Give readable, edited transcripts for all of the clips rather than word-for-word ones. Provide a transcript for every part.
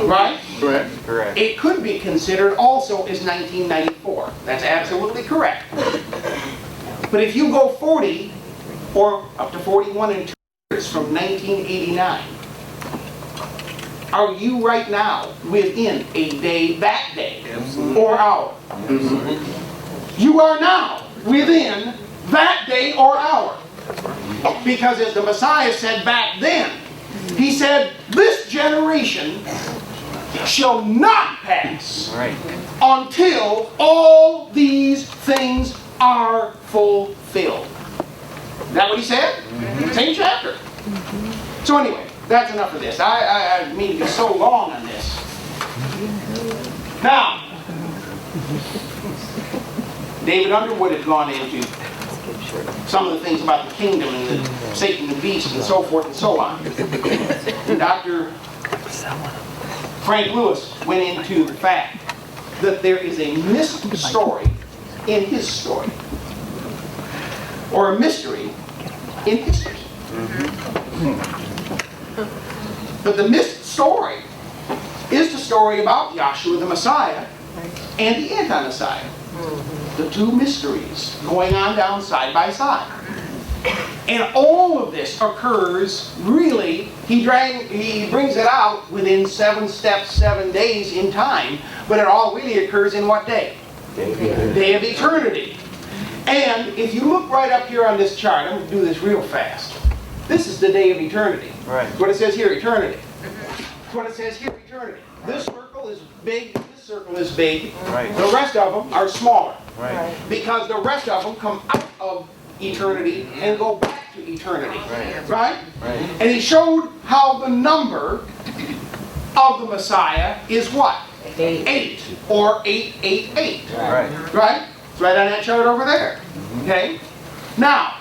Right? Correct. It could be considered also as 1994. That's absolutely correct. But if you go 40 or up to 41 and 2 years from 1989, are you right now within a day, that day, or hour? You are now within that day or hour. Because as the Messiah said back then, he said, this generation shall not pass until all these things are fulfilled. Is that what he said? Same chapter. So anyway, that's enough of this. I mean to be so long on this. Now, David Underwood had gone into some of the things about the kingdom and the Satan, the beast, and so forth and so on. And Dr. Frank Lewis went into the fact that there is a missed story in his story, or a mystery in history. But the missed story is the story about Yahshua the Messiah and the anti-Messiah. The two mysteries going on down side by side. And all of this occurs, really, he brings it out within 7 steps, 7 days in time, but it all really occurs in what day? Day of eternity. And if you look right up here on this chart, I'm going to do this real fast. This is the day of eternity. Right. What it says here, eternity. What it says here, eternity. This circle is big, this circle is big. Right. The rest of them are smaller. Right. Because the rest of them come out of eternity and go back to eternity. Right? And he showed how the number of the Messiah is what? 8. Or 888. Right. Right? It's right on that chart over there. Okay? Now,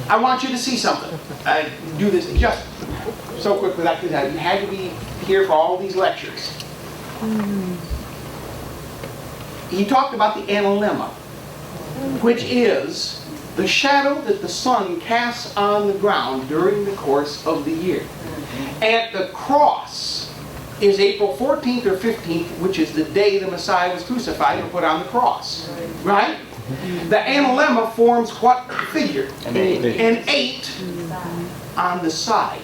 I want you to see something. I do this just so quickly because I had to be here for all these lectures. He talked about the analemma, which is the shadow that the sun casts on the ground during the course of the year. And the cross is April 14th or 15th, which is the day the Messiah was crucified and put on the cross. Right? The analemma forms what figure? An 8. An 8 on the side,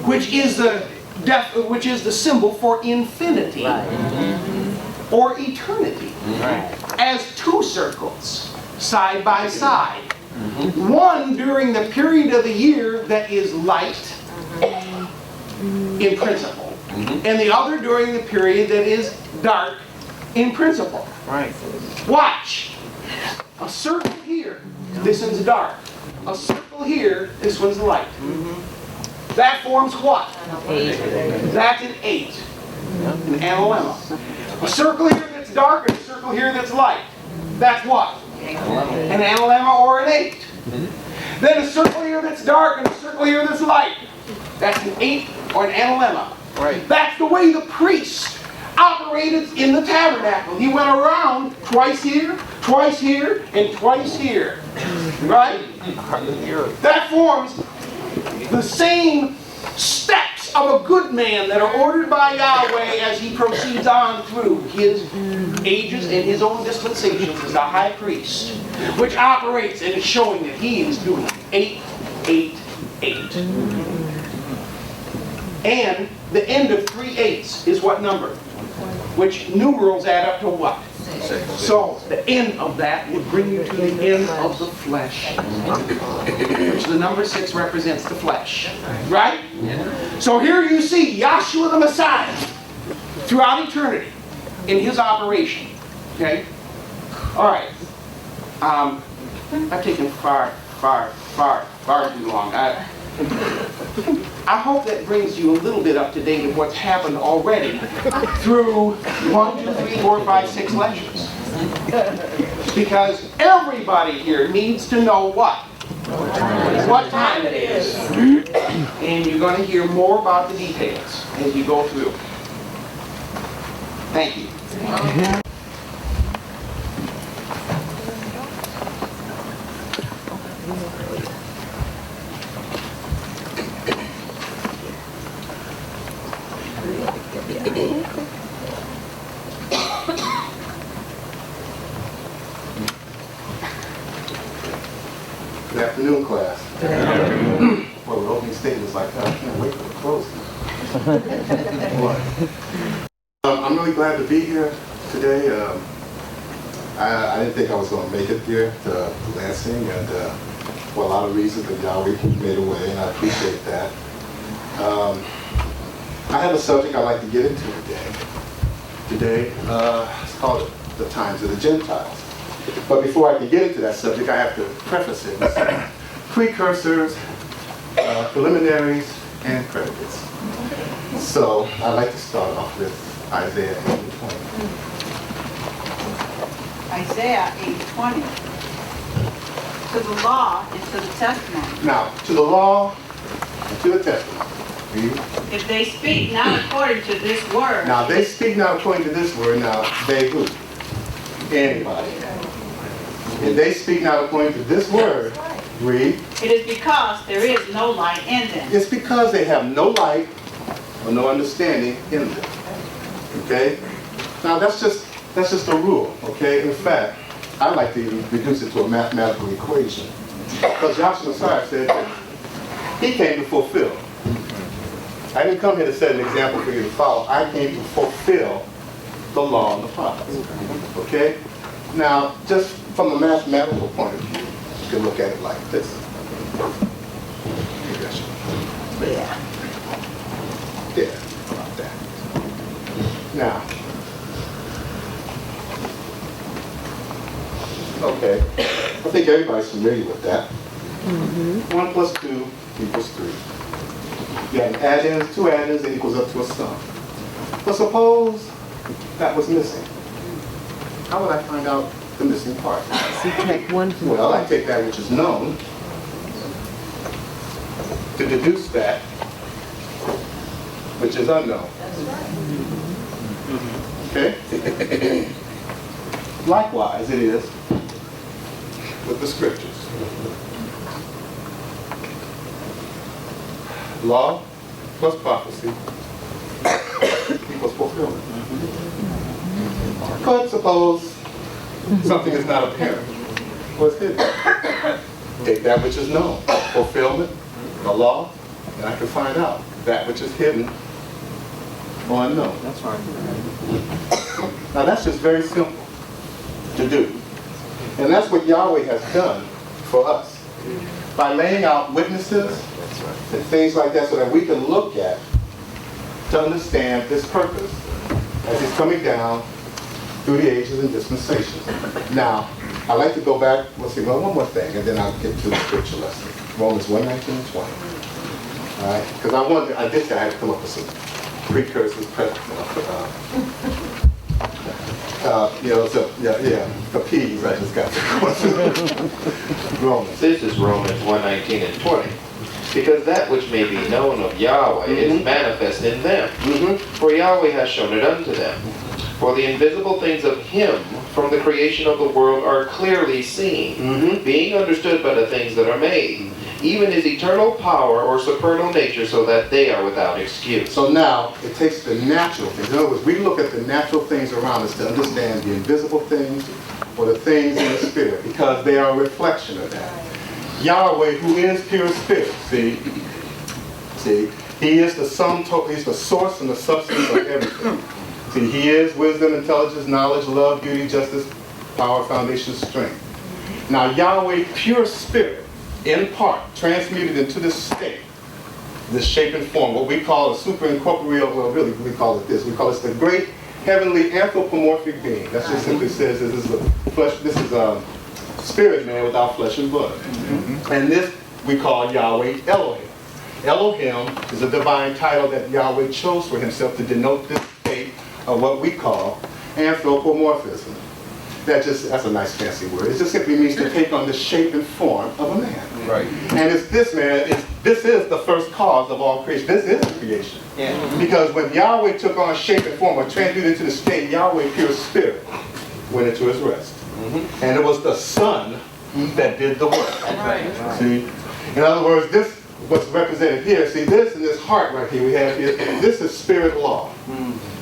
which is the symbol for infinity or eternity, as 2 circles side by side. One during the period of the year that is light in principle, and the other during the period that is dark in principle. Right. Watch. A circle here, this one's dark. A circle here, this one's light. That forms what? 8. That's an 8. An analemma. A circle here that's dark and a circle here that's light. That's what? An analemma or an 8. Then a circle here that's dark and a circle here that's light. That's an 8 or an analemma. Right. That's the way the priest operated in the tabernacle. He went around twice here, and twice here. Right? That forms the same steps of a good man that are ordered by Yahweh as he proceeds on through his ages and his own dispensations as the high priest, which operates and is showing that he is doing 8, 8, 8. And the end of 3 8s is what number? Which numerals add up to what? 6. So the end of that would bring you to the end of the flesh, which the number 6 represents the flesh. Right? So here you see Yahshua the Messiah throughout eternity in his operation. Okay? Alright. I've taken far too long. I hope that brings you a little bit up to date of what's happened already through 1, 2, 3, 4, 5, 6 lectures. Because everybody here needs to know what? What time it is. And you're going to hear more about the details as you go through. Thank you. Good afternoon, class. Well, the opening statement is like, I can't wait for the closing. I'm really glad to be here today. I didn't think I was going to make it here to Lansing, and for a lot of reasons, but Yahweh made a way, and I appreciate that. I have a subject I'd like to get into today. It's called the times of the Gentiles. But before I can get into that subject, I have to preface it with some precursors, preliminaries, and predicates. So I'd like to start off with Isaiah 8:20. Isaiah 8:20. To the law and to the testimony. Now, to the law and to the testimony. If they speak not according to this word. Now, they speak not according to this word. Now, they who? Anybody. If they speak not according to this word, read. It is because there is no light in them. It's because they have no light or no understanding in them. Okay? Now, that's just a rule. Okay? In fact, I like to reduce it to a mathematical equation. Because Joshua Messiah said that he came to fulfill. I didn't come here to set an example for you to follow. I came to fulfill the law and the prophets. Okay? Now, just from a mathematical point of view, you can look at it like this. Yeah, about that. Now, okay, I think everybody's familiar with that. 1 plus 2 equals 3. You have add-ins, 2 add-ins, that equals up to a sum. But suppose that was missing. How would I find out the missing part? Subtract 1 from Well, I take that which is known to deduce that which is unknown. Okay? Likewise, it is with the scriptures. Law plus prophecy equals fulfillment. But suppose something is not apparent. What's hidden? Take that which is known, fulfillment, the law, and I can find out that which is hidden or unknown. That's right. Now that's just very simple to do. And that's what Yahweh has done for us. By laying out witnesses and things like that so that we can look at to understand this purpose as it's coming down through the ages and dispensations. Now, I'd like to go back, let's see, well, one more thing, and then I'll get to the scripture lesson. Romans 1:19 and 20. All right? Because I did say I had to come up with some precursors, the P's I just got to Romans. This is Romans 1:19 and 20. Because that which may be known of Yahweh is manifest in them. For Yahweh has shown it unto them. For the invisible things of him from the creation of the world are clearly seen, being understood by the things that are made, even his eternal power or supernal nature, so that they are without excuse. So now, it takes the natural things. In other words, we look at the natural things around us to understand the invisible things or the things in the spirit, because they are a reflection of that. Yahweh, who is pure spirit, see, he is the sum total, he's the source and the substance of everything. See, he is wisdom, intelligence, knowledge, love, beauty, justice, power, foundation, strength. Now, Yahweh, pure spirit, in part, transmuted into this state, this shape and form, what we call a superincorporeal, well, really, we call it this. We call it the great heavenly anthropomorphic being. That just simply says this is a spirit man without flesh and blood. And this we call Yahweh Elohim. Elohim is a divine title that Yahweh chose for himself to denote this state of what we call anthropomorphism. That's a nice fancy word. It just simply means to take on the shape and form of a man. Right. And it's this man, this is the first cause of all creation. This is creation. Yeah. Because when Yahweh took on shape and form or transmuted into the state, Yahweh, pure spirit, went into his rest. And it was the Son that did the work. Right. See? In other words, this what's represented here, see this and this heart right here we have here, this is spirit law.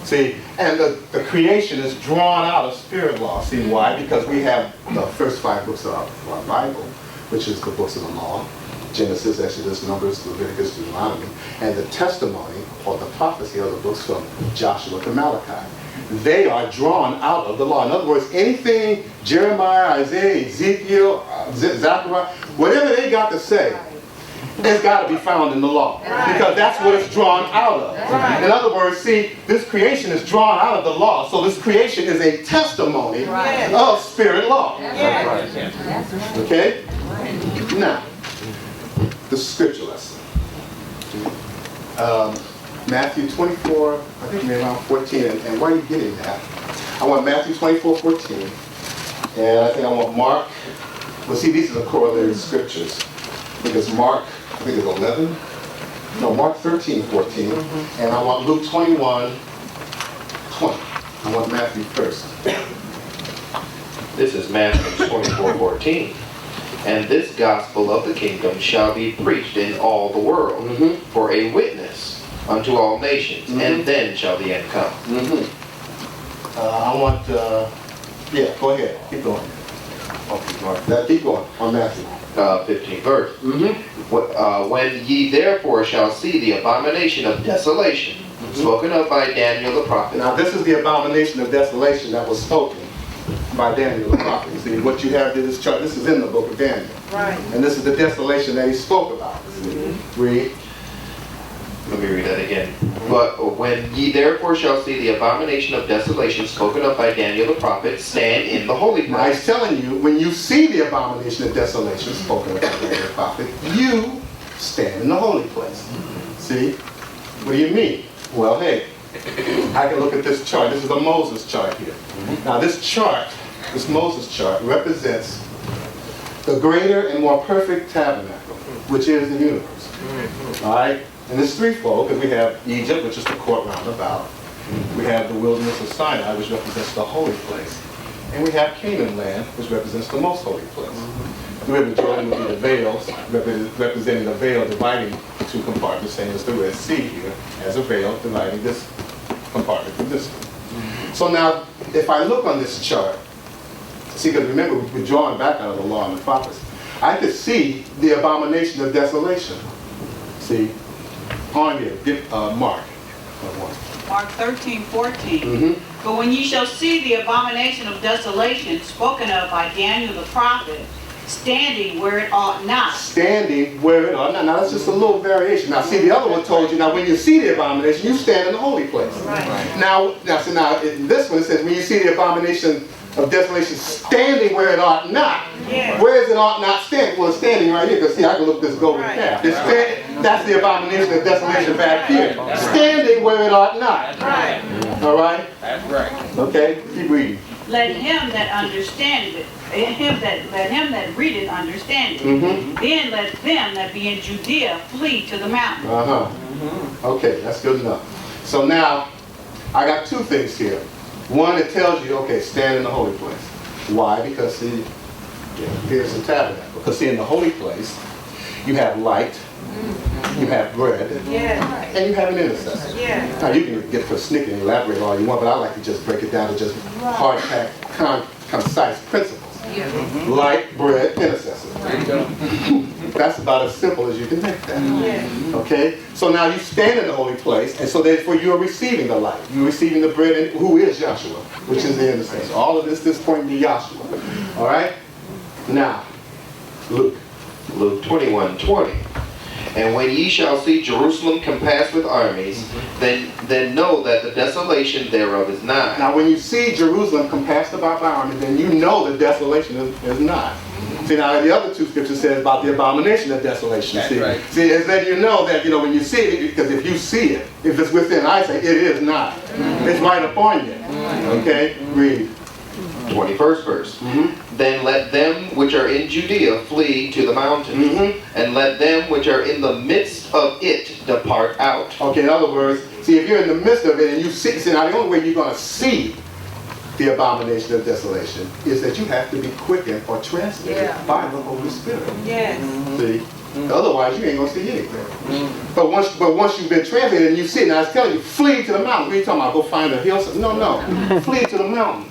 See, and the creation is drawn out of spirit law. See why? Because we have the first 5 books of our Bible, which is the books of the law, Genesis, Exodus, Numbers, Leviticus, Deuteronomy, and the testimony or the prophecy of the books from Joshua to Malachi. They are drawn out of the law. In other words, anything Jeremiah, Isaiah, Ezekiel, Zechariah, whatever they got to say, it's got to be found in the law. Because that's what it's drawn out of. In other words, see, this creation is drawn out of the law. So this creation is a testimony of spirit law. Okay? Now, the scripture lesson. Matthew 24, I think maybe around 14. And why are you getting that? I want Matthew 24, 14. And I think I want Mark. Well, see, these are the corollary scriptures. I think it's Mark, I think it's 11. No, Mark 13, 14. And I want Luke 21, 20. I want Matthew first. This is Matthew 24, 14. And this gospel of the kingdom shall be preached in all the world for a witness unto all nations, and then shall the end come. I want, yeah, go ahead. Keep going. Now, keep going on Matthew. 15th verse. When ye therefore shall see the abomination of desolation, spoken of by Daniel the prophet. Now, this is the abomination of desolation that was spoken by Daniel the prophet. You see, what you have in this chart, this is in the book of Daniel. Right. And this is the desolation that he spoke about. Read. Let me read that again. But when ye therefore shall see the abomination of desolation spoken of by Daniel the prophet, stand in the holy Now, he's place. telling you, when you see the abomination of desolation spoken of by Daniel the prophet, you stand in the holy place. See? What do you mean? Well, hey, I can look at this chart. This is a Moses chart here. Now, this chart, this Moses chart, represents the greater and more perfect tabernacle, which is the universe. All right? And it's threefold, because we have Egypt, which is the court round about. We have the wilderness of Sinai, which represents the holy place. And we have Canaan land, which represents the most holy place. The river Jordan would be the veils, representing the veil dividing the two compartments, same as the Red Sea here, as a veil dividing this compartment from this one. So now, if I look on this chart, see, because remember, we're drawing back out of the law and the prophets, I could see the abomination of desolation. See? On here, get Mark. Mark 13, 14. But when ye shall see the abomination of desolation spoken of by Daniel the prophet, standing where it ought not. Standing where it ought not. Now that's just a little variation. Now see, the other one told you, now when you see the abomination, you stand in the holy place. Right. Now in this one it says, when you see the abomination of desolation standing where it ought not. Yeah. Where is it ought not standing? Well, it's standing right here, because see, I can look at this golden Right. calf. That's the abomination of desolation back here. Standing where it ought not. Right. All right? That's right. Okay, keep reading. Let him that understandeth, let him that readeth understand it. Then let them that be in Judea flee to the mountains. Okay, that's good enough. So now, I got two things here. One, it tells you, okay, stand in the holy place. Why? Because see, here's the tabernacle. Because see, in the holy place, you have light, you have bread, Yeah. and you have an intercessor. Yeah. Now, you can get persnickety and elaborate all you want, but I like to just break it down to just hard-packed, concise principles. Light, bread, intercessor. That's about as simple as you can make that. Okay? So now you stand in the holy place, and so therefore you are receiving the light. You're receiving the bread, and who is Joshua, which is the intercessor. All of this pointing to Joshua. All right? Now, Luke. Luke 21, 20. And when ye shall see Jerusalem compassed with armies, then know that the desolation thereof is nigh. Now, when you see Jerusalem compassed about by armies, then you know the desolation is nigh. See, now the other two scriptures says about the abomination of desolation. That's See, right. see, it's letting you know that, when you see it, because if you see it, if it's within eyesight, it is nigh. It's right upon you. Okay? Read. 21st verse. Then let them which are in Judea flee to the mountains, and let them which are in the midst of it depart out. Okay, in other words, see, if you're in the midst of it and you see, now the only way you're going to see the abomination of desolation is that you have to be quickened or translated by the Holy Spirit. Yes. See? Otherwise, you ain't gonna see anything. But once you've been translated and you see it, and I was telling you, flee to the mountain. What are you talking about? Go find a hill? No. Flee to the mountain.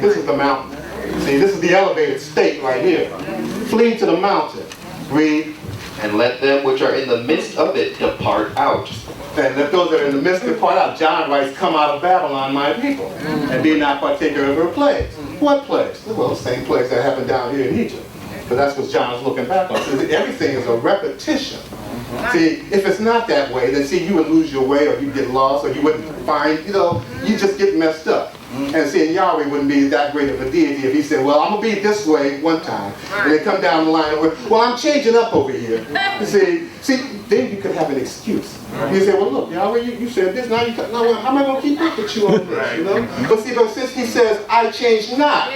This is the mountain. See, this is the elevated state right here. Flee to the mountain. Read. And let them which are in the midst of it depart out. And let those that are in the midst depart out. John writes, come out of Babylon, my people, and be not partaker of her plagues. What plagues? Well, the same plagues that happened down here in Egypt. But that's what John's looking back on. So everything is a repetition. See, if it's not that way, then see, you would lose your way, or you get lost, or you wouldn't find, you just get messed up. And see, Yahweh wouldn't be that great of a deity if he said, well, I'm going to be this way one time, and then come down the line, well, I'm changing up over here. You see, then you could have an excuse. You say, well, look, Yahweh, you said this, now how am I going to keep up with you on this, But since he says, I change not,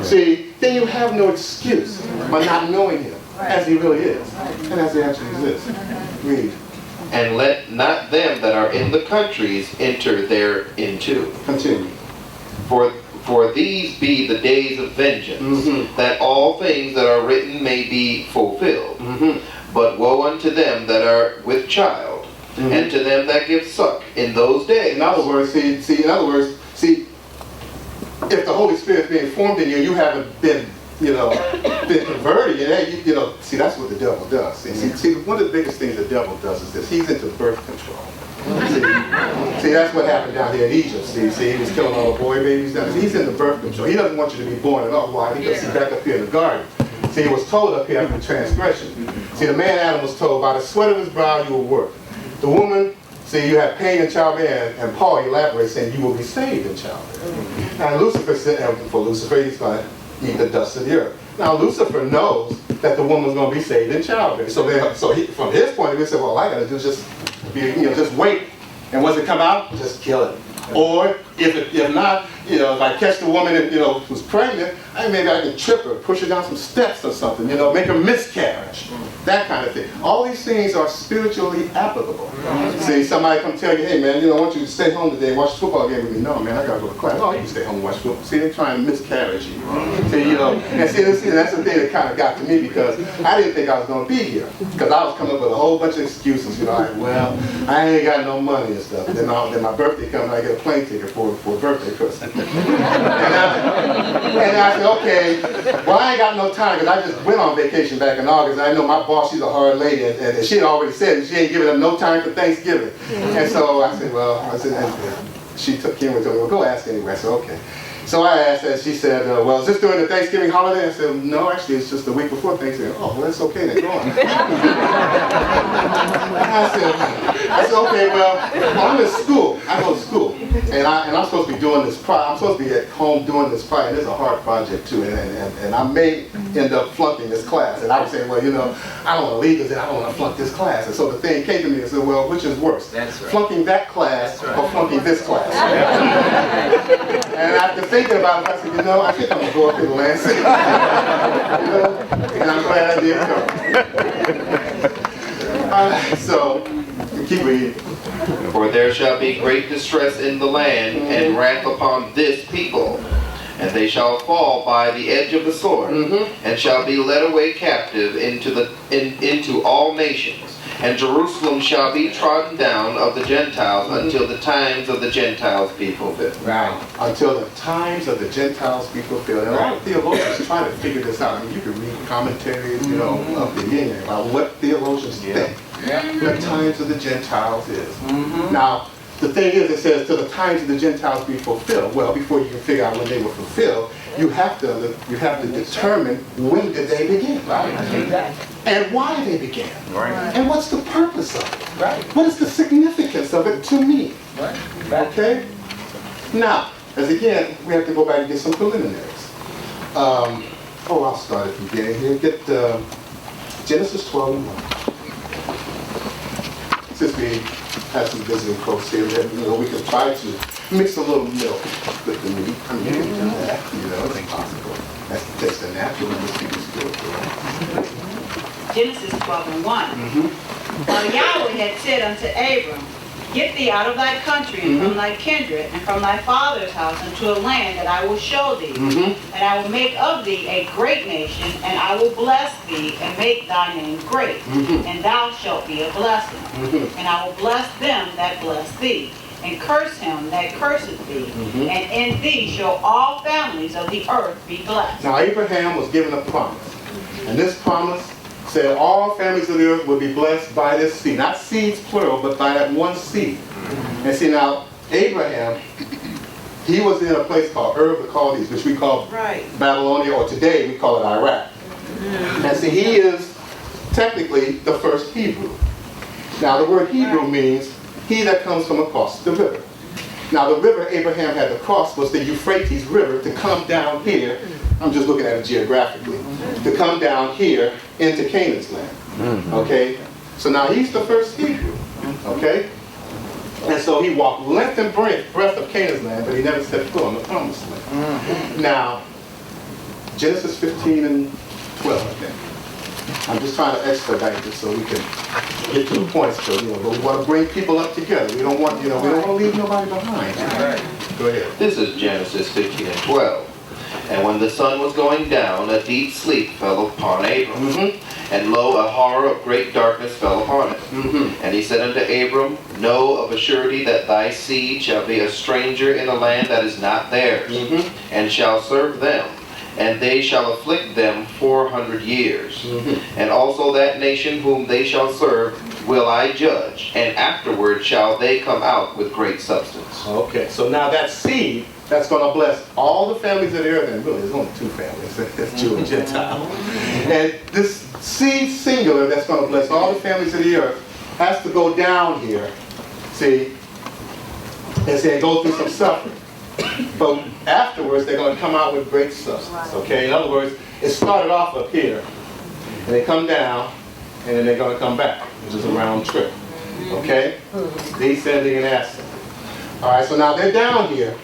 see, then you have no excuse by not knowing him as he really is, and as he actually exists. Read. And let not them that are in the countries enter thereinto. Continue. For these be the days of vengeance, that all things that are written may be fulfilled. But woe unto them that are with child, and to them that give suck in those days. In other words, see, if the Holy Spirit is being formed in you, you haven't been converted, see, that's what the devil does. See, one of the biggest things the devil does is this. He's into birth control. See, that's what happened down here in Egypt. See, he was killing all the boy babies down there. He's into birth control. He doesn't want you to be born at all. Why? Because he's back up here in the garden. See, he was told up here after transgression. See, the man Adam was told, by the sweat of his brow you will work. The woman, see, you have pain in childbearing, and Paul elaborates saying you will be saved in childbearing. Now Lucifer said, for Lucifer, he's going to eat the dust of the earth. Now Lucifer knows that the woman's going to be saved in childbearing. So from his point of view, he said, well, all I got to do is just wait, and once it come out, just kill it. Or if not, if I catch the woman who's pregnant, maybe I can trip her, push her down some steps or something, make her miscarriage, that kind of thing. All these things are spiritually applicable. See, somebody come tell you, hey man, I want you to stay home today and watch the football game with me. No man, I gotta go to class. Oh, you can stay home and watch football. See, they're trying to miscarriage you. See, and see, that's the thing that kind of got to me, because I didn't think I was going to be here, because I was coming up with a whole bunch of excuses. Well, I ain't got no money and stuff. Then my birthday comes and I get a plane ticket for a birthday present. and I said, okay, well, I ain't got no time, because I just went on vacation back in August. I know my boss, she's a hard lady, and she had already said she ain't giving them no time for Thanksgiving. And so I said, she came and told me, well, go ask anyway. I said, okay. So I asked her, she said, well, is this during the Thanksgiving holiday? I said, no, actually, it's just the week before Thanksgiving. Oh, well, that's okay, then go on. I said, okay, well, I'm in school. I go to school. And I'm supposed to be doing this project. I'm supposed to be at home doing this project. It's a hard project, too. And I may end up flunking this class. And I was saying, well, I don't want to leave this, and I don't want to flunk this class. And so the thing came to me and said, well, which is worse? That's right. Flunking that class or flunking this class? And after thinking about it, I said, I think I'm going to go up here to Land City. And I'm glad I did come. So, keep reading. For there shall be great distress in the land, and wrath upon this people. And they shall fall by the edge of the sword, and shall be led away captive into all nations. And Jerusalem shall be trodden down of the Gentiles until the times of the Gentiles be fulfilled. Right. Until the times of the Gentiles be fulfilled. And a lot of theologians try to figure this out. I mean, you can read commentaries, of the yin about what theologians think the times of the Gentiles is. Now, the thing is, it says, till the times of the Gentiles be fulfilled. Well, before you can figure out when they were fulfilled, you have to determine when did they begin, right? And why they began, and what's the purpose of it, right? What is the significance of it to me, right? Okay. Now, as again, we have to go back and get some preliminaries. I'll start at the beginning here. Get Genesis 12:1. Since we have some visiting folks here, we can try to mix a little milk with the meat. I mean, you can do that, it's possible. That's the taste of natural, and this is spiritual, right? Genesis 12:1. Now Yahweh had said unto Abram, Get thee out of thy country, and from thy kindred, and from thy father's house, into a land that I will show thee. And I will make of thee a great nation, and I will bless thee, and make thy name great. And thou shalt be a blessing. And I will bless them that bless thee, and curse him that curseth thee. And in thee shall all families of the earth be blessed. Now Abraham was given a promise. And this promise said all families of the earth will be blessed by this seed. Not seeds plural, but by that one seed. And see now, Abraham, he was in a place called Ur of the Chaldees, which we call Babylonia, or today we call it Iraq. And see, he is technically the first Hebrew. Now the word Hebrew means he that comes from across the river. Now the river Abraham had to cross was the Euphrates River to come down here. I'm just looking at it geographically. To come down here into Canaan's land. Okay? So now he's the first Hebrew. Okay? And so he walked length and breadth of Canaan's land, but he never stepped foot on the promised land. Now, Genesis 15 and 12, I think. I'm just trying to expedite this so we can get to the points, but we want to bring people up together. We don't want, we don't want to leave nobody behind. Go ahead. This is Genesis 15 and 12. And when the sun was going down, a deep sleep fell upon Abram. And lo, a horror of great darkness fell upon him. And he said unto Abram, Know of a surety that thy seed shall be a stranger in a land that is not theirs, and shall serve them, and they shall afflict them 400 years. And also that nation whom they shall serve will I judge, and afterward shall they come out with great substance. Okay, so now that seed that's going to bless all the families of the earth, and really there's only two families, that's Jew and Gentile. And this seed singular that's going to bless all the families of the earth has to go down here, see, and say go through some suffering. But afterwards they're going to come out with great substance. Okay, in other words, it started off up here, and they come down, and then they're going to come back, which is a round trip. Okay, descending and ascending. All right, so now they're down here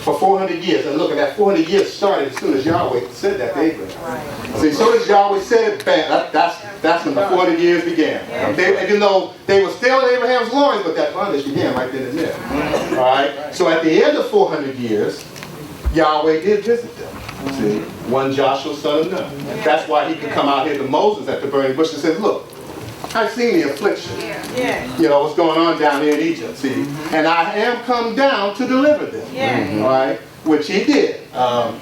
for 400 years. And look, at that 400 years started as soon as Yahweh said that to Abraham. See, as soon as Yahweh said it, bam, that's when the 400 years began. Even though they were still in Abraham's loins, but that bondage began right then and there. All right? So at the end of 400 years, Yahweh did visit them. See, one Joshua, son of Nun. That's why he could come out here to Moses at the burning bush and say, look, I've seen the affliction. You know, what's going on down here in Egypt, see? And I am come down to deliver them. All right? Which he did. 1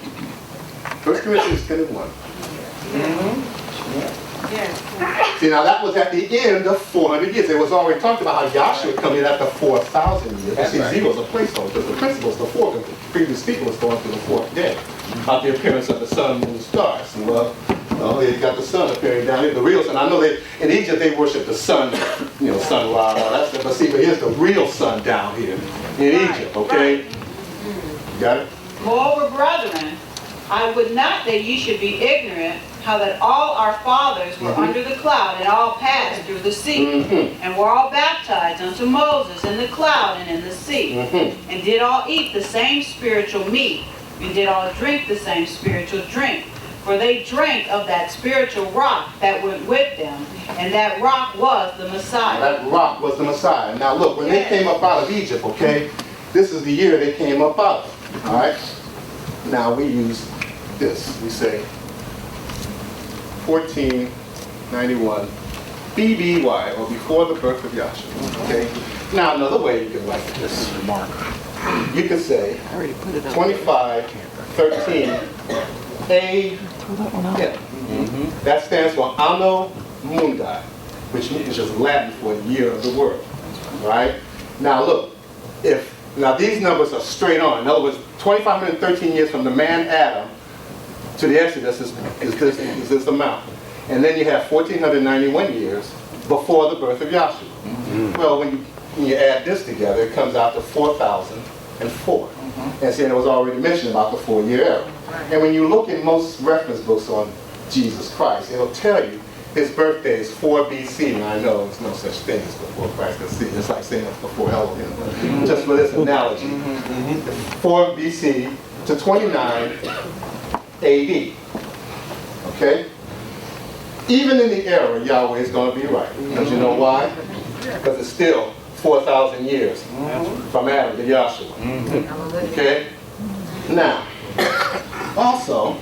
Corinthians 10 and 1. See, now that was at the end of 400 years. It was already talked about how Joshua would come in after 4,000 years. See, zero's a placeholder, because the principle's the fourth. The previous speaker was going through the fourth day about the appearance of the sun, moon, stars. Well, they got the sun appearing down here, the real sun. I know in Egypt they worship the sun, sun, wow, that's it. But see, but here's the real sun down here in Egypt, okay? Got it? Moreover, brethren, I would not that ye should be ignorant how that all our fathers were under the cloud, and all passed through the sea, and were all baptized unto Moses in the cloud and in the sea, and did all eat the same spiritual meat, and did all drink the same spiritual drink. For they drank of that spiritual rock that went with them, and that rock was the Messiah. That rock was the Messiah. Now look, when they came up out of Egypt, okay, this is the year they came up out of, all right? Now we use this. We say 1491 BBY, or before the birth of Yahshua, okay? Now another way you can write this remark, you can say 2513 A. That stands for Anno Mundi, which is Latin for year of the world. Right? Now look, now these numbers are straight on. In other words, 2,513 years from the man Adam to the Exodus is this amount. And then you have 1,491 years before the birth of Yahshua. Well, when you add this together, it comes out to 4,004. And see, it was already mentioned about the 4-year era. And when you look in most reference books on Jesus Christ, it'll tell you his birthday is 4 BC. Now I know there's no such thing as before Christ. It's like saying it's before Elohim. Just for this analogy. 4 BC to 29 AD. Okay? Even in the era, Yahweh is going to be right. Because you know why? Because it's still 4,000 years from Adam to Joshua. Okay? Now, also,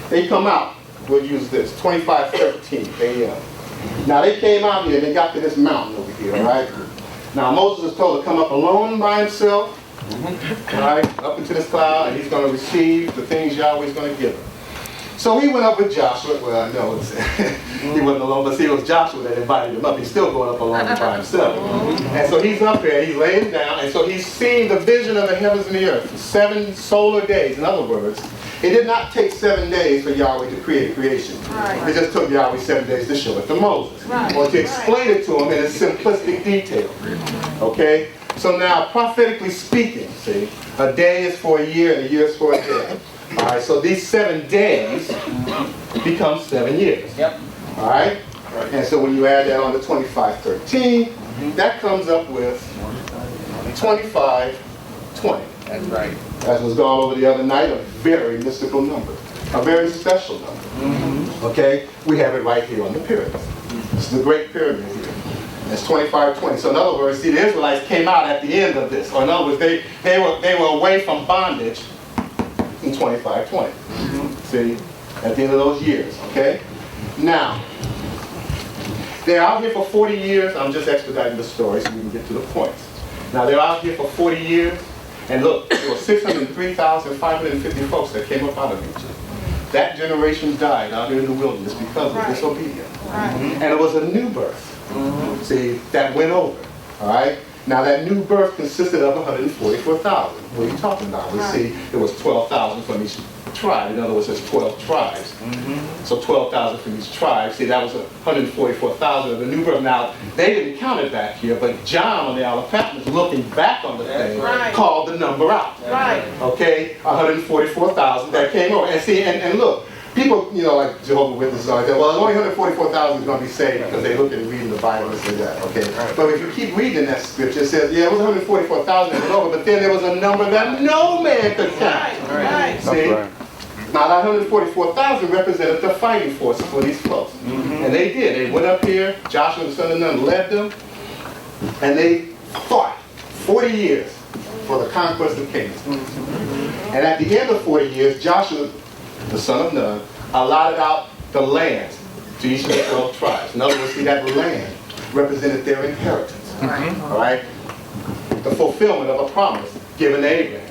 they come out, we'll use this, 25:13 a.m. Now they came out here and they got to this mountain over here, all right? Now Moses is told to come up alone by himself, all right, up into this cloud, and he's going to receive the things Yahweh's going to give him. So he went up with Joshua. Well, no, he wasn't alone, but see, it was Joshua that invited him up. He's still going up alone by himself. And so he's up there, he's laying down, and so he's seeing the vision of the heavens and the earth. 7 solar days. In other words, it did not take 7 days for Yahweh to create creation. Right. It just took Yahweh 7 days to show it to Moses. Right. Or to explain it to him in a simplistic detail. Okay? So now, prophetically speaking, see, a day is for a year and a year is for a day. All right, so these 7 days become 7 years. Yep. All right? And so when you add that on to 25:13, that comes up with 25:20. That's right. As was gone over the other night, a very mystical number. A very special number. Okay? We have it right here on the pyramid. This is the Great Pyramid here. It's 25:20. So in other words, see, the Israelites came out at the end of this. Or in other words, they were away from bondage in 25:20. See, at the end of those years, okay? Now, they're out here for 40 years. I'm just expediting the story so we can get to the points. Now, they're out here for 40 years, and look, there were 603,550 folks that came up out of Egypt. That generation died out here in the wilderness because of disobedience. And it was a new birth, see, that went over, all right? Now that new birth consisted of 144,000. What are you talking about? We see it was 12,000 from each tribe. In other words, there's 12 tribes. So 12,000 from each tribe. See, that was 144,000 of the new birth. Now, they didn't count it back here, but John on the Isle of Patmos, looking back on the thing, called the number out. Okay? 144,000 that came over. And see, and look, people, you know, like Jehovah's Witnesses always say, well, only 144,000 is going to be saved because they look at reading the Bible and say that, okay? But if you keep reading that scripture, it says, yeah, it was 144,000 and over, but then there was a number that no man could count. See? Now that 144,000 represented the fighting forces for these folks. And they did. They went up here, Joshua the son of Nun led them, and they fought 40 years for the conquest of Canaan. And at the end of 40 years, Joshua the son of Nun, allotted out the land to each of the 12 tribes. In other words, see, that land represented their inheritance. All right? The fulfillment of a promise given to Abraham.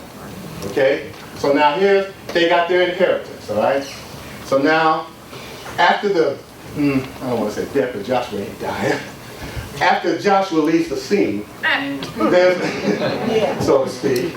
Okay? So now here, they got their inheritance. All right? So now, after the, I don't want to say death, but Joshua ain't dying. After Joshua leaves the scene, so to speak,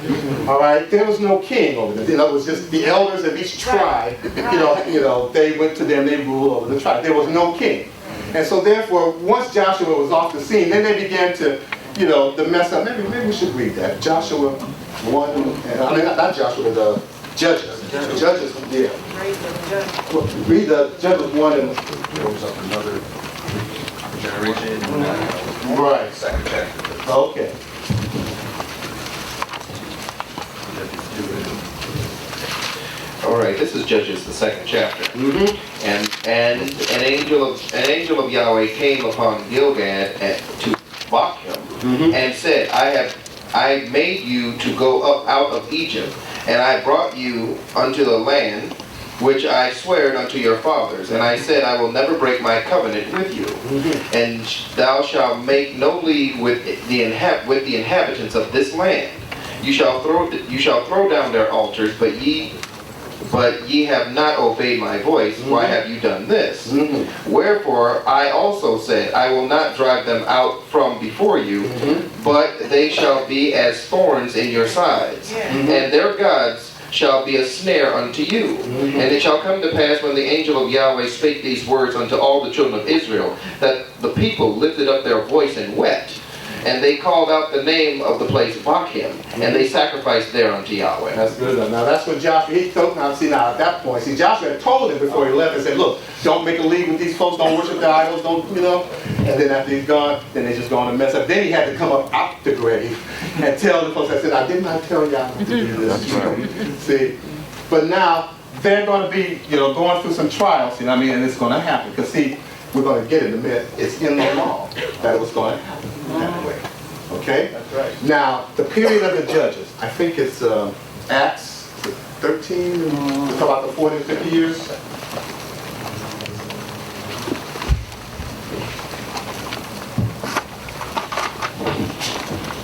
all right, there was no king over there. You know, it was just the elders of each tribe. You know, they went to them, they ruled over the tribe. There was no king, and so therefore, once Joshua was off the scene, then they began to, you know, to mess up. Maybe we should read that. Joshua 1. I mean, not Joshua, the Judges. Judges, yeah. Well, read the Judges 1 and. There was another generation. Right. Second chapter. Okay. All right, this is Judges, the 2nd chapter. And an angel of Yahweh came upon Gilgad to Bochum and said, I made you to go up out of Egypt, and I brought you unto the land which I sware unto your fathers. And I said, I will never break my covenant with you. And thou shalt make no league with the inhabitants of this land. You shall throw down their altars, but ye have not obeyed my voice. Why have you done this? Wherefore I also said, I will not drive them out from before you, but they shall be as thorns in your sides, and their gods shall be a snare unto you. And it shall come to pass, when the angel of Yahweh spake these words unto all the children of Israel, that the people lifted up their voice and wept. And they called out the name of the place Bochum, and they sacrificed there unto Yahweh. That's good. Now that's when Joshua, he told, now at that point, see, Joshua had told him before he left and said, look, don't make a league with these folks, don't worship their idols, don't, you know. And then after he's gone, then they just go on and mess up. Then he had to come up out the grave and tell the folks, I said, I did not tell y'all to do this. See, but now they're going to be, you know, going through some trials, you know what I mean, and it's going to happen. Because see, we're going to get in a minute, it's in the law that it was going to happen that way. Okay? That's right. Now, the period of the judges, I think it's Acts 13, to talk about the 40 and 50 years.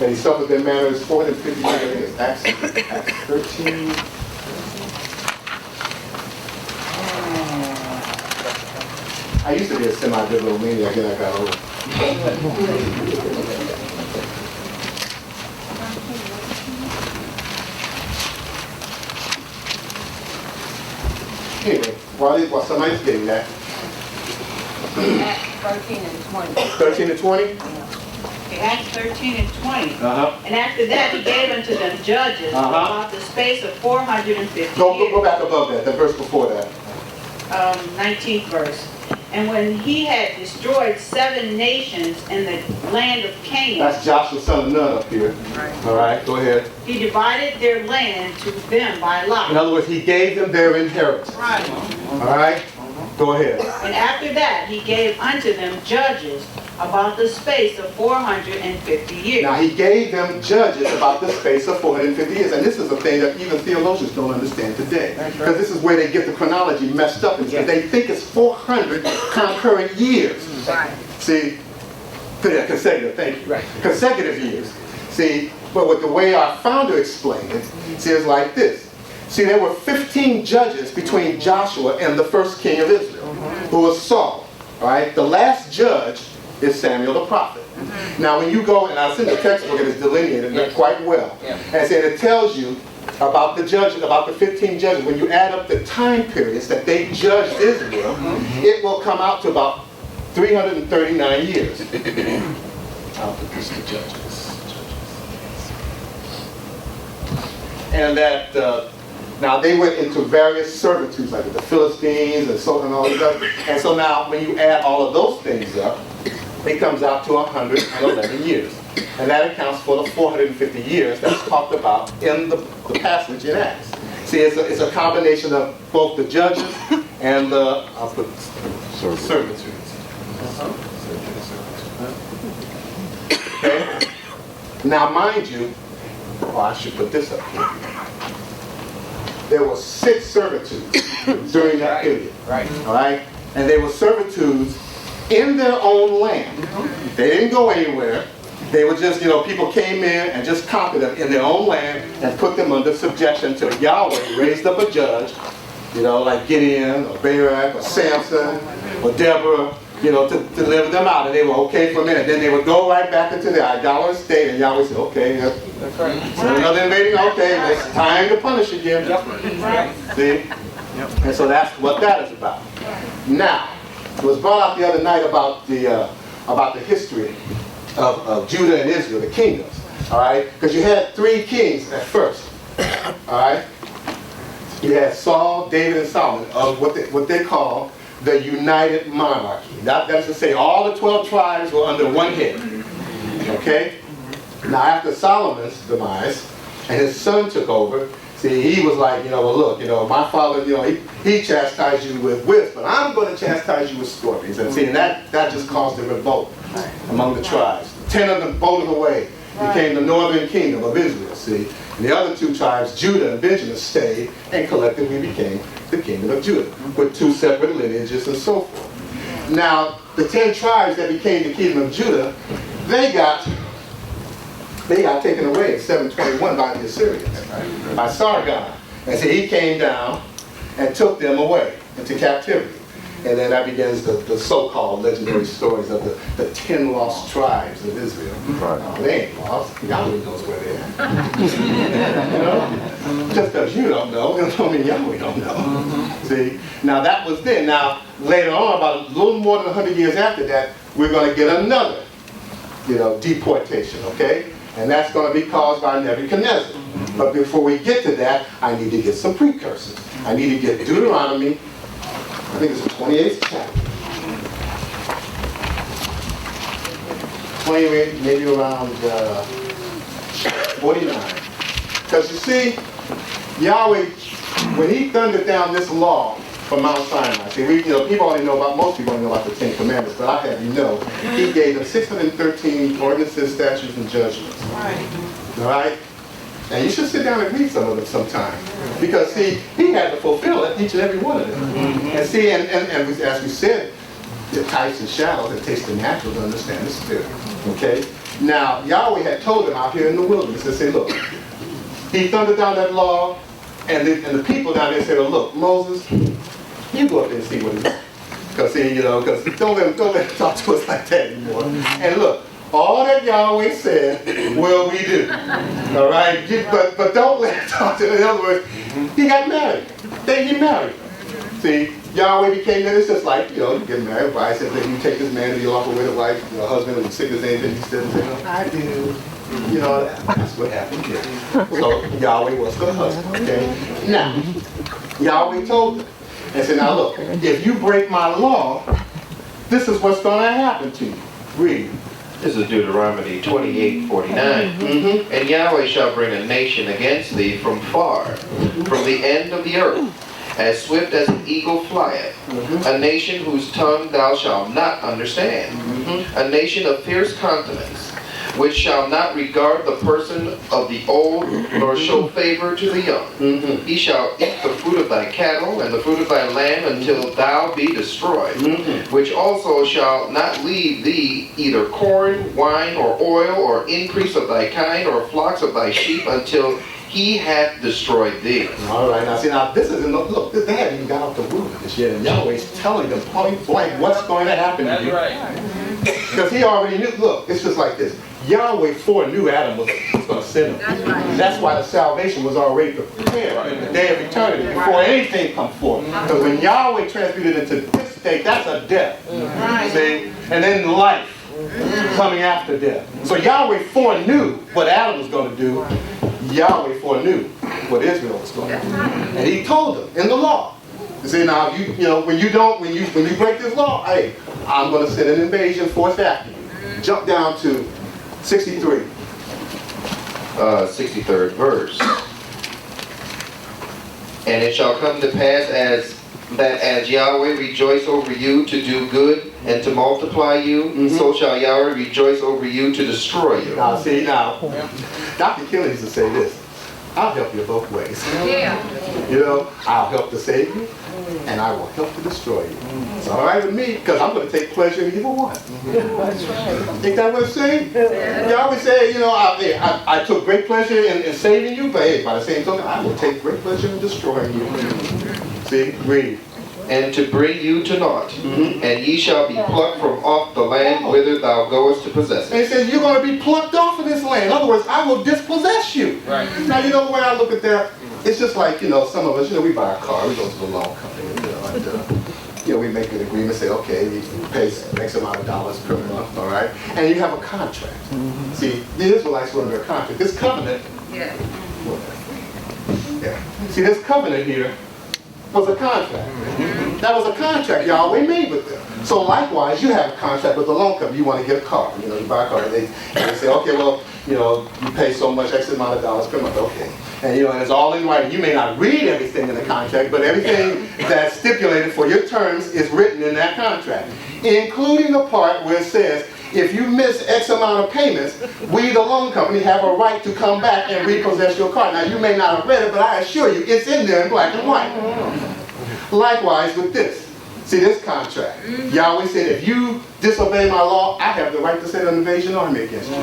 And he suffered their manners 450 years. Acts 13. I used to be a semi-biblical maniac, then I got old. Anyway, while somebody's getting that. Acts 13 and 20. 13 and 20? Okay, Acts 13 and 20. Uh-huh. And after that, he gave unto them judges about the space of 450 years. Go back above that, the verse before that. 19th verse. And when he had destroyed 7 nations in the land of Canaan, That's Joshua son of Nun up here. All right, go ahead. he divided their land to them by lot. In other words, he gave them their inheritance. Right. All right, go ahead. And after that, he gave unto them judges about the space of 450 years. Now, he gave them judges about the space of 450 years. And this is a thing that even theologians don't understand today. Because this is where they get the chronology messed up. Because they think it's 400 concurrent years. Right. See, consecutive, thank you. Right. Consecutive years. See, but with the way our founder explained it, see, it's like this. See, there were 15 judges between Joshua and the first king of Israel, who was Saul. All right, the last judge is Samuel the prophet. Now, when you go, and I sent the textbook, it is delineated quite well. And so it tells you about the judges, about the 15 judges. When you add up the time periods that they judged Israel, it will come out to about 339 years. I'll put this to judges. And that, now they went into various servitudes, like the Philistines and so and all of that. And so now, when you add all of those things up, it comes out to 111 years. And that accounts for the 450 years that's talked about in the passage in Acts. See, it's a combination of both the judges and the, I'll put servitudes. Okay? Now, mind you, I should put this up here. There were 6 servitudes during that period. Right. All right? And they were servitudes in their own land. They didn't go anywhere. They were just, people came in and just conquered them in their own land and put them under subjection to Yahweh, raised up a judge, like Gideon or Barak or Samson or Deborah, to deliver them out. And they were okay for a minute. Then they would go right back into their idolatrous state, and Yahweh said, okay, That's right. so another invading, okay, it's time to punish again. See? And so that's what that is about. Now, it was brought out the other night about the history of Judah and Israel, the kingdoms. All right? Because you had 3 kings at first. All right? You had Saul, David, and Solomon of what they call the united monarchy. That's to say all the 12 tribes were under one head. Okay? Now after Solomon's demise and his son took over, see, he was like, well, look, my father, he chastised you with whips, but I'm going to chastise you with scorpions. And see, and that just caused a revolt among the tribes. 10 of them voted away, became the northern kingdom of Israel, see. And the other 2 tribes, Judah and Benjamin, stayed and collectively became the kingdom of Judah, with 2 separate lineages and so forth. Now, the 10 tribes that became the kingdom of Judah, they got taken away in 721 by the Assyrians, by Sargon. And so he came down and took them away into captivity. And then that begins the so-called legendary stories of the 10 lost tribes of Israel. They ain't lost. Yahweh knows where they are. Just because you don't know, it don't mean Yahweh don't know. See? Now that was then. Now, later on, about a little more than 100 years after that, we're going to get another, deportation, okay? And that's going to be caused by Nebuchadnezzar. But before we get to that, I need to get some precursors. I need to get Deuteronomy, I think it's the 28th chapter. 28, maybe around 49. Because you see, Yahweh, when he thundered down this law from Mount Sinai. See, people only know about, most people only know about the Ten Commandments, but I have you know, he gave them 613 ordinances, statutes, and judgments. All right? And you should sit down and read some of them sometime. Because, see, he had to fulfill it, each and every one of them. And see, and as we said, the types and shadows, it takes the natural to understand the spirit. Okay? Now, Yahweh had told them out here in the wilderness, and said, look, he thundered down that law, and the people down there said, oh, look, Moses, you go up there and see what it is. Because, see, because don't let him talk to us like that anymore. And look, all that Yahweh said will we do. All right? But don't let him talk to us. In other words, he got married. They get married. See, Yahweh became that. It's just like, you get married. Right? Says that you take this man to your lawful with a wife, your husband, and you sick his name, and he said, I do. That's what happened here. So Yahweh was the husband. Okay? Now, Yahweh told them and said, now look, if you break my law, this is what's going to happen to you. Read. This is Deuteronomy 28:49. And Yahweh shall bring a nation against thee from far, from the end of the earth, as swift as an eagle flieth. A nation whose tongue thou shalt not understand. A nation of fierce countenance, which shall not regard the person of the old, nor show favor to the young. He shall eat the fruit of thy cattle, and the fruit of thy land, until thou be destroyed. Which also shall not leave thee either corn, wine, or oil, or increase of thy kind, or flocks of thy sheep, until he hath destroyed thee. All right, now this is look, they haven't even got out the wilderness yet, and Yahweh's telling them point blank what's going to happen to you. Because he already knew. Look, it's just like this. Yahweh foreknew Adam was going to sin him. That's why the salvation was already prepared in the day of eternity before anything come forth. Because when Yahweh transmuted into this state, that's a death. See? And then life coming after death. So Yahweh foreknew what Adam was going to do. Yahweh foreknew what Israel was going to do. And he told them in the law. You see, now, when you break this law, hey, I'm going to send an invasion force after you. Jump down to 63. 63rd verse. And it shall come to pass as Yahweh rejoice over you to do good and to multiply you, so shall Yahweh rejoice over you to destroy you. Now, see, Dr. Kelly used to say this. I'll help you both ways. I'll help to save you, and I will help to destroy you. It's all right with me, because I'm going to take pleasure in either one. Ain't that what it's saying? You always say, I took great pleasure in saving you, but hey, by the same token, I will take great pleasure in destroying you. See, read. And to bring you to naught, and ye shall be plucked from off the land whither thou goest to possess it. And he says, you're going to be plucked off of this land. In other words, I will dispossess you. Right. Now, the way I look at that, it's just like, some of us, we buy a car, we go to the loan company, and we make an agreement, say, okay, we pay X amount of dollars per month, all right? And you have a contract. See, the Israelites were under a contract. This covenant, see, this covenant here was a contract. That was a contract Yahweh made with them. So likewise, you have a contract with the loan company. You want to get a car. You buy a car. And they say, okay, well, you pay so much X amount of dollars per month. Okay. And, and it's all in writing. You may not read everything in the contract, but everything that's stipulated for your terms is written in that contract, including the part where it says, if you miss X amount of payments, we, the loan company, have a right to come back and repossess your car. Now, you may not have read it, but I assure you, it's in there in black and white. Likewise with this. See, this contract. Yahweh said, if you disobey my law, I have the right to send an invasion army against you.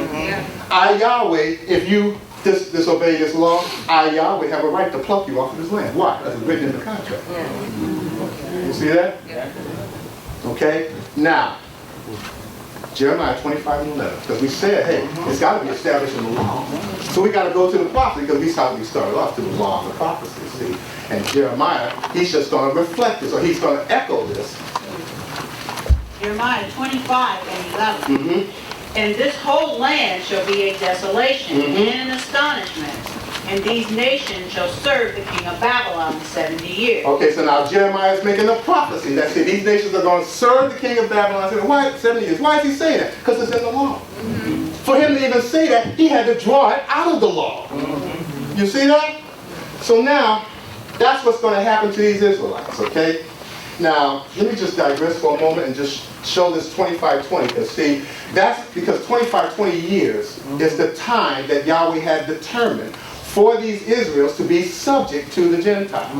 I, Yahweh, if you disobey this law, I, Yahweh, have a right to pluck you off of this land. Why? Because it's written in the contract. You see that? Okay? Now, Jeremiah 25:11. Because we said, hey, it's got to be established in the law. So we got to go to the prophecy, because we started off to the law and the prophecy, see? And Jeremiah, he's just going to reflect this, or he's going to echo this. Jeremiah 25:11. And this whole land shall be a desolation and an astonishment, and these nations shall serve the king of Babylon 70 years. Okay, so now Jeremiah is making a prophecy that said these nations are going to serve the king of Babylon. I said, why 70 years? Why is he saying that? Because it's in the law. For him to even say that, he had to draw it out of the law. You see that? So now, that's what's going to happen to these Israelites, okay? Now, let me just digress for a moment and just show this 2520, because see, that's because 2520 years is the time that Yahweh had determined for these Israels to be subject to the Gentiles.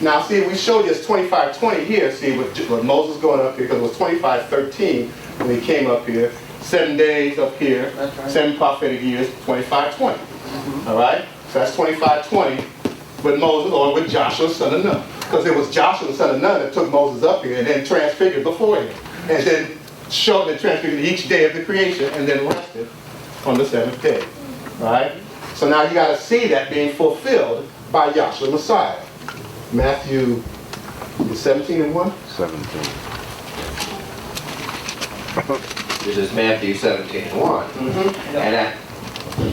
Now, see, we showed this 2520 here, see, with Moses going up here, because it was 2513 when he came up here, 7 days up here, 7 prophetic years, 2520. All right? So that's 2520 with Moses, or with Joshua, son of Nun. Because it was Joshua, son of Nun, that took Moses up here and then transfigured before him. And then showed and transfigured each day of the creation and then rested on the 7th day. All right? So now you got to see that being fulfilled by Yahshua Messiah. Matthew 17:1? 17. This is Matthew 17:1.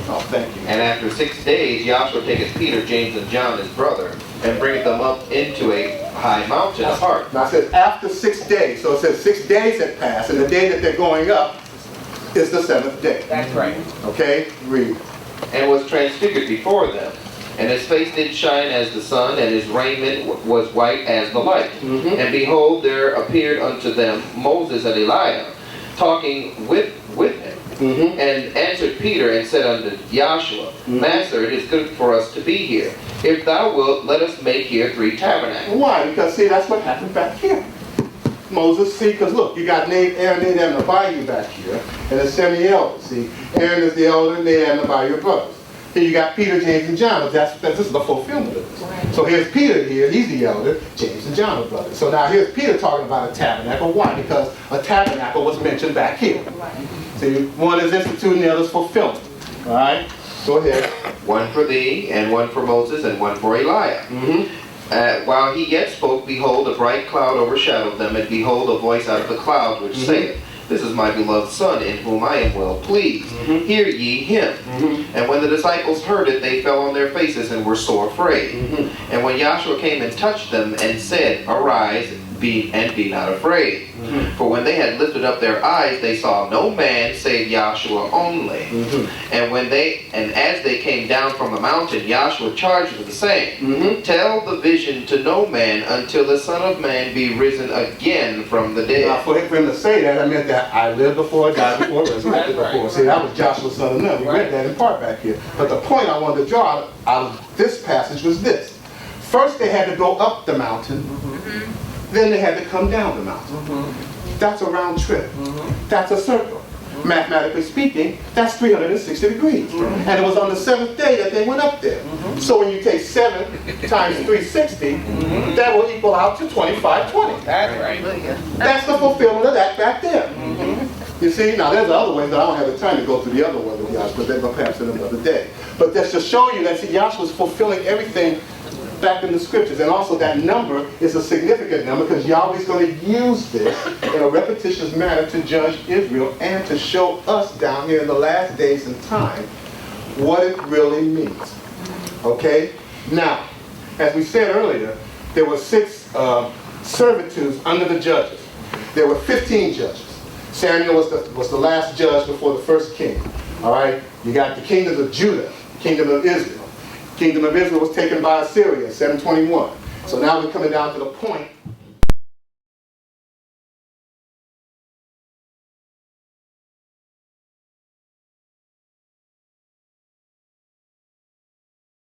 Oh, thank you. And after 6 days, Joshua taketh Peter, James, and John, his brother, and bringeth them up into a high mountain apart. Now it says after 6 days. So it says 6 days had passed, and the day that they're going up is the 7th day. That's right. Okay? Read. And was transfigured before them. And his face did shine as the sun, and his raiment was white as the light. And behold, there appeared unto them Moses and Eliah, talking with him. And answered Peter and said unto Joshua, Master, it is good for us to be here. If thou wilt, let us make here 3 tabernacles. Why? Because see, that's what happened back here. Moses, see, because look, you got Aaron, Nadab, and Abihu back here, and the semi-elders. See, Aaron is the elder, Nadab, and Abihu are brothers. Here you got Peter, James, and John, but this is the fulfillment of this. So here's Peter here, he's the elder, James and John are brothers. So now here's Peter talking about a tabernacle. Why? Because a tabernacle was mentioned back here. See, one is instituted and the other is fulfillment. All right? Go ahead. One for thee, and one for Moses, and one for Eliah. While he yet spoke, behold, a bright cloud overshadowed them, and behold, a voice out of the cloud which saith, This is my beloved Son, in whom I am well pleased. Hear ye him. And when the disciples heard it, they fell on their faces and were sore afraid. And when Joshua came and touched them, and said, Arise, be not afraid. For when they had lifted up their eyes, they saw no man save Joshua only. And as they came down from the mountain, Joshua charged with the saying, Tell the vision to no man until the Son of Man be risen again from the dead. Now, for him to say that, I meant that I lived before, died before, resurrected before. See, that was Joshua, son of Nun. We read that in part back here. But the point I wanted to draw out of this passage was this. First, they had to go up the mountain. Then they had to come down the mountain. That's a round trip. That's a circle. Mathematically speaking, that's 360 degrees. And it was on the 7th day that they went up there. So when you take 7 times 360, that will equal out to 2520. That's right. That's the fulfillment of that back there. You see, now there's other ways, but I don't have the time to go through the other ones with Yahshua, but they're perhaps in another day. But that's to show you that, see, Yahshua is fulfilling everything back in the scriptures. And also that number is a significant number because Yahweh is going to use this in a repetitious manner to judge Israel and to show us down here in the last days and time what it really means. Okay? Now, as we said earlier, there were 6 servitudes under the judges. There were 15 judges. Samuel was the last judge before the first king. All right? You got the kingdom of Judah, kingdom of Israel. Kingdom of Israel was taken by Assyria in 721. So now we're coming down to the point